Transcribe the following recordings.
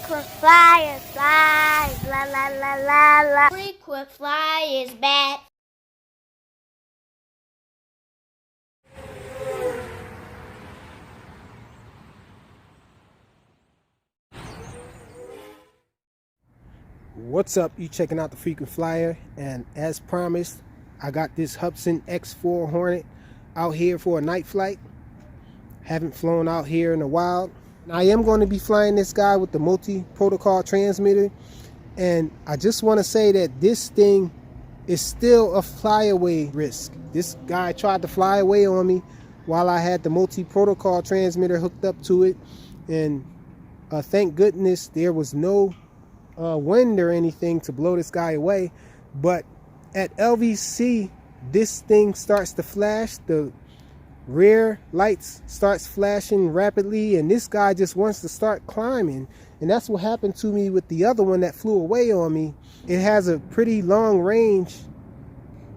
Frequent flyers, flies, la la la la la. Frequent flyers back. What's up? You checking out the Frequent Flyer, and as promised, I got this Hubsan X4 Hornet out here for a night flight. Haven't flown out here in a while. I am going to be flying this guy with the multi-protocol transmitter, and I just want to say that this thing is still a flyaway risk. This guy tried to fly away on me while I had the multi-protocol transmitter hooked up to it, and thank goodness there was no wind or anything to blow this guy away. But at LVC, this thing starts to flash. The rear lights starts flashing rapidly, and this guy just wants to start climbing. And that's what happened to me with the other one that flew away on me. It has a pretty long range,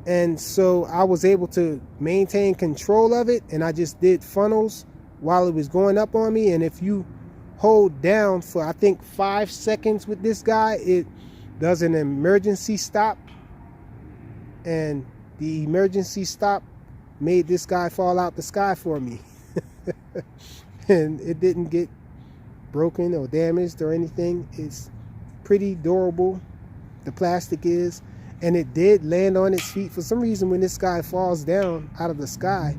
and so I was able to maintain control of it, and I just did funnels while it was going up on me. And if you hold down for I think 5 seconds with this guy, it does an emergency stop, and the emergency stop made this guy fall out the sky for me. And it didn't get broken or damaged or anything. It's pretty durable, the plastic is, and it did land on its feet. For some reason, when this guy falls down out of the sky,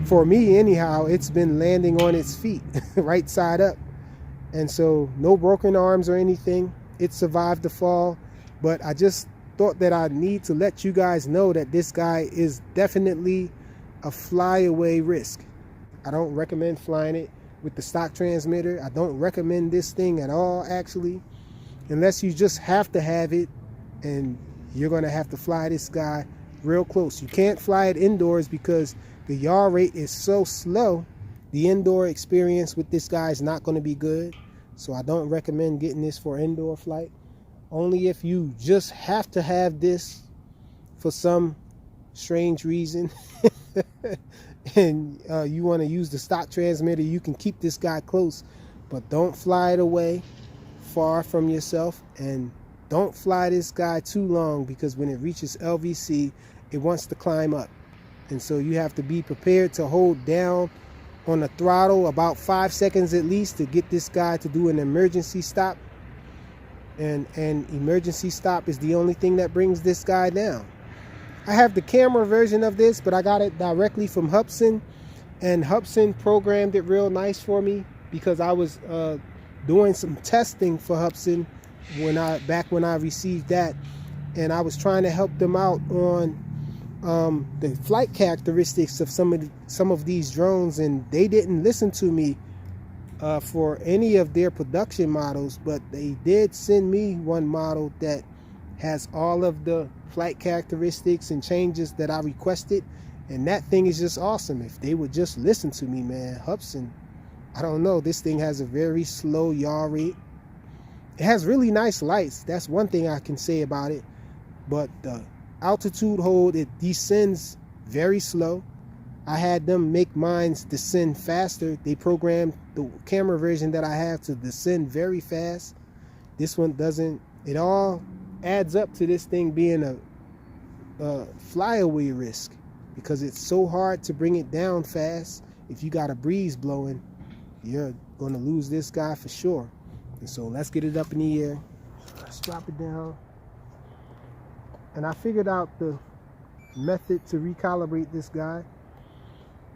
for me anyhow, it's been landing on its feet right side up. And so no broken arms or anything. It survived the fall. But I just thought that I need to let you guys know that this guy is definitely a flyaway risk. I don't recommend flying it with the stock transmitter. I don't recommend this thing at all, actually, unless you just have to have it and you're going to have to fly this guy real close. You can't fly it indoors because the yaw rate is so slow. The indoor experience with this guy is not going to be good, so I don't recommend getting this for indoor flight. Only if you just have to have this for some strange reason and you want to use the stock transmitter, you can keep this guy close, but don't fly it away far from yourself, and don't fly this guy too long, because when it reaches LVC, it wants to climb up, and so you have to be prepared to hold down on the throttle about 5 seconds at least to get this guy to do an emergency stop. And an emergency stop is the only thing that brings this guy down. I have the camera version of this, but I got it directly from Hubsan, and Hubsan programmed it real nice for me, because I was doing some testing for Hubsan back when I received that, and I was trying to help them out on the flight characteristics of some of these drones, and they didn't listen to me for any of their production models, but they did send me one model that has all of the flight characteristics and changes that I requested, and that thing is just awesome. If they would just listen to me, man. Hubsan, I don't know, this thing has a very slow yaw rate. It has really nice lights, that's one thing I can say about it, but the altitude hold, it descends very slow. I had them make mine descend faster. They programmed the camera version that I have to descend very fast. This one doesn't. It all adds up to this thing being a flyaway risk, because it's so hard to bring it down fast. If you got a breeze blowing, you're going to lose this guy for sure. And so let's get it up in the air. Let's drop it down. And I figured out the method to recalibrate this guy.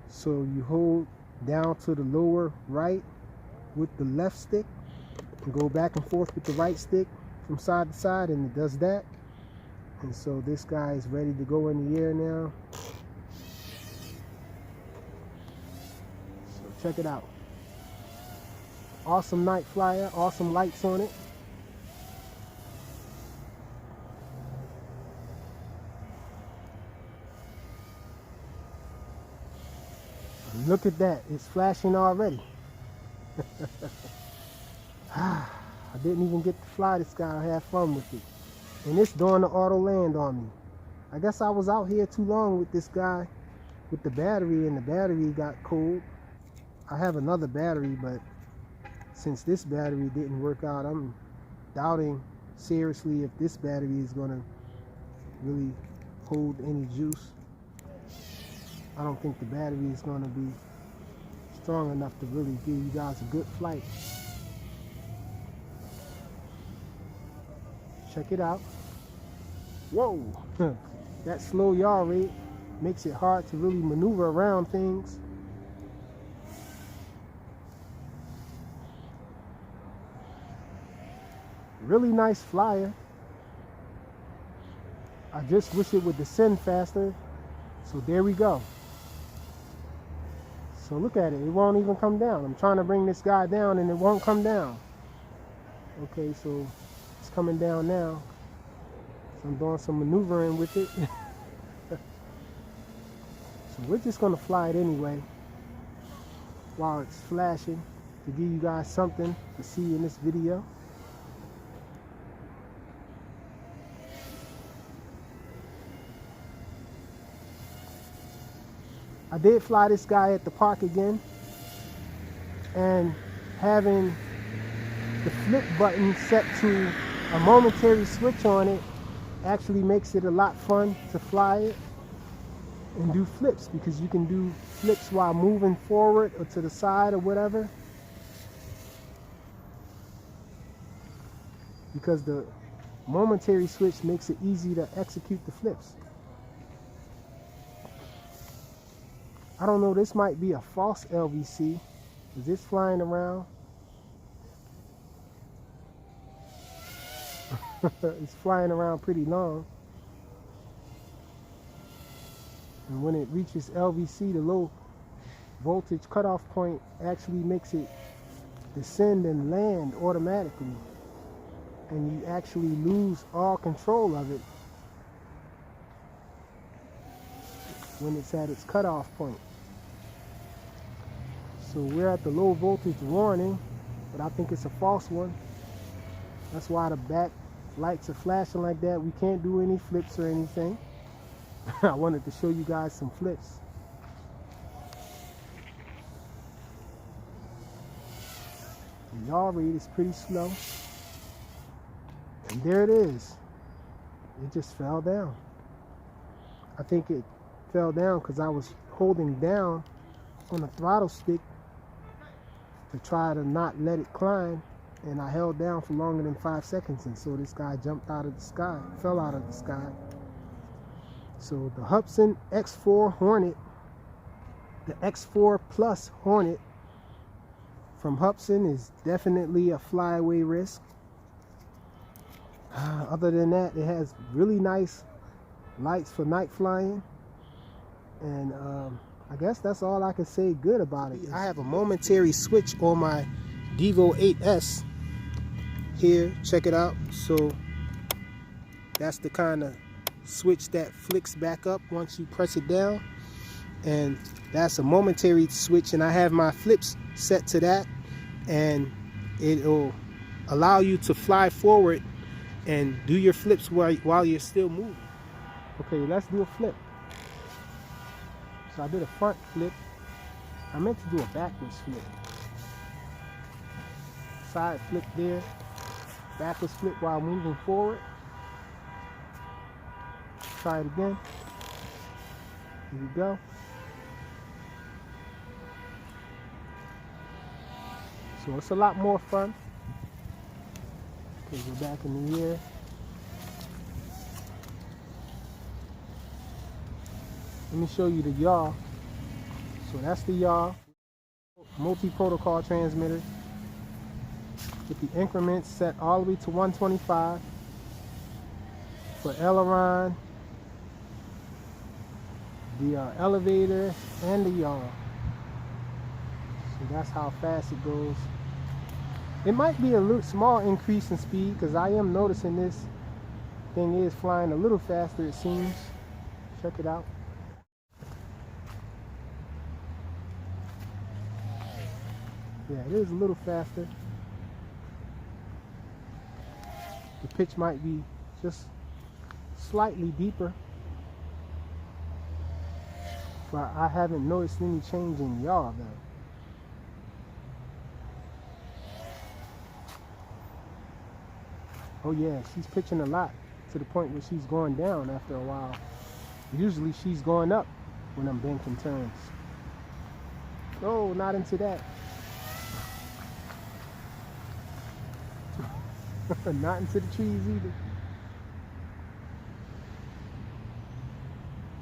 So you hold down to the lower right with the left stick and go back and forth with the right stick from side to side, and it does that. And so this guy is ready to go in the air now. So check it out. Awesome night flyer, awesome lights on it. Look at that, it's flashing already. I didn't even get to fly this guy or have fun with it. And it's doing the auto land on me. I guess I was out here too long with this guy with the battery, and the battery got cold. I have another battery, but since this battery didn't work out, I'm doubting seriously if this battery is going to really hold any juice. I don't think the battery is going to be strong enough to really give you guys a good flight. Check it out. Whoa! That slow yaw rate makes it hard to really maneuver around things. Really nice flyer. I just wish it would descend faster. So there we go. So look at it, it won't even come down. I'm trying to bring this guy down and it won't come down. Okay, so it's coming down now. So I'm doing some maneuvering with it. So we're just gonna fly it anyway while it's flashing to give you guys something to see in this video. I did fly this guy at the park again, and having the flip button set to a momentary switch on it actually makes it a lot fun to fly it and do flips, because you can do flips while moving forward or to the side or whatever, because the momentary switch makes it easy to execute the flips. I don't know, this might be a false LVC. Is this flying around? It's flying around pretty long. And when it reaches LVC, the low voltage cutoff point actually makes it descend and land automatically. And you actually lose all control of it when it's at its cutoff point. So we're at the low voltage warning, but I think it's a false one. That's why the back lights are flashing like that. We can't do any flips or anything. I wanted to show you guys some flips. The yaw rate is pretty slow. And there it is. It just fell down. I think it fell down because I was holding down on the throttle stick to try to not let it climb, and I held down for longer than 5 seconds, and so this guy jumped out of the sky, fell out of the sky. So the Hubsan X4 Hornet, the X4 Plus Hornet from Hubsan, is definitely a flyaway risk. Other than that, it has really nice lights for night flying, and I guess that's all I can say good about it. I have a momentary switch on my Devo 8S here. Check it out. So that's the kind of switch that flicks back up once you press it down, and that's a momentary switch, and I have my flips set to that, and it'll allow you to fly forward and do your flips while you're still moving. Okay, let's do a flip. So I did a front flip. I meant to do a backwards flip. Side flip there. Backwards flip while moving forward. Try it again. Here we go. So it's a lot more fun because we're back in the air. Let me show you the yaw. So that's the yaw. Multi-protocol transmitter with the increments set all the way to 125 for aileron, the elevator, and the yaw. So that's how fast it goes. It might be a little small increase in speed, because I am noticing this thing is flying a little faster, it seems. Check it out. Yeah, it is a little faster. The pitch might be just slightly deeper, but I haven't noticed any change in yaw though. Oh yeah, she's pitching a lot to the point where she's going down after a while. Usually she's going up when I'm banking turns. Oh, not into that. Not into the trees either.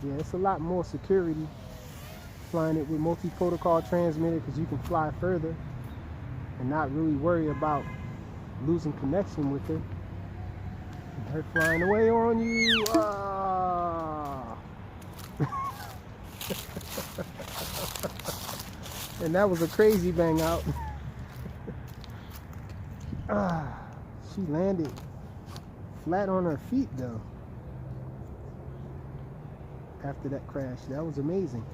Yeah, it's a lot more security flying it with multi-protocol transmitter, because you can fly further and not really worry about losing connection with it. And her flying away on you. Ah. And that was a crazy bang out. Ah, she landed flat on her feet though after that crash. That was amazing.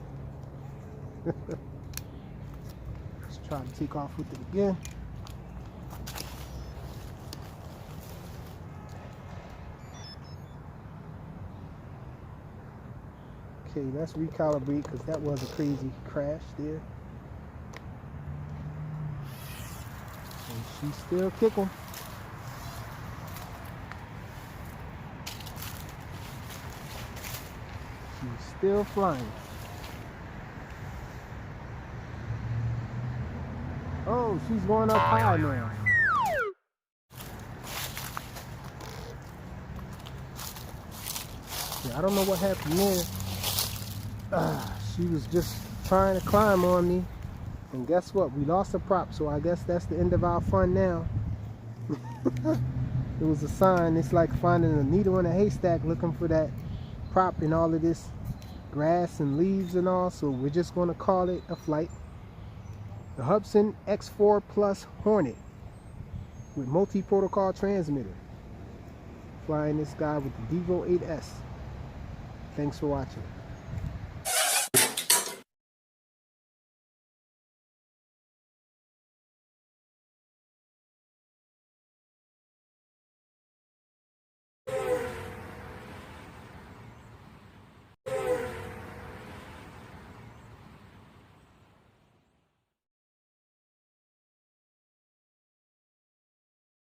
Let's try to take off with it again. Okay, let's recalibrate, because that was a crazy crash there. And she's still kicking. She's still flying. Oh, she's going up high now. Yeah, I don't know what happened there. She was just trying to climb on me. And guess what? We lost a prop, so I guess that's the end of our fun now. It was a sign. It's like finding a needle in a haystack looking for that prop in all of this grass and leaves and all. So we're just going to call it a flight. The Hubsan X4 Plus Hornet with multi-protocol transmitter. Flying this guy with the Devo 8S. Thanks for watching.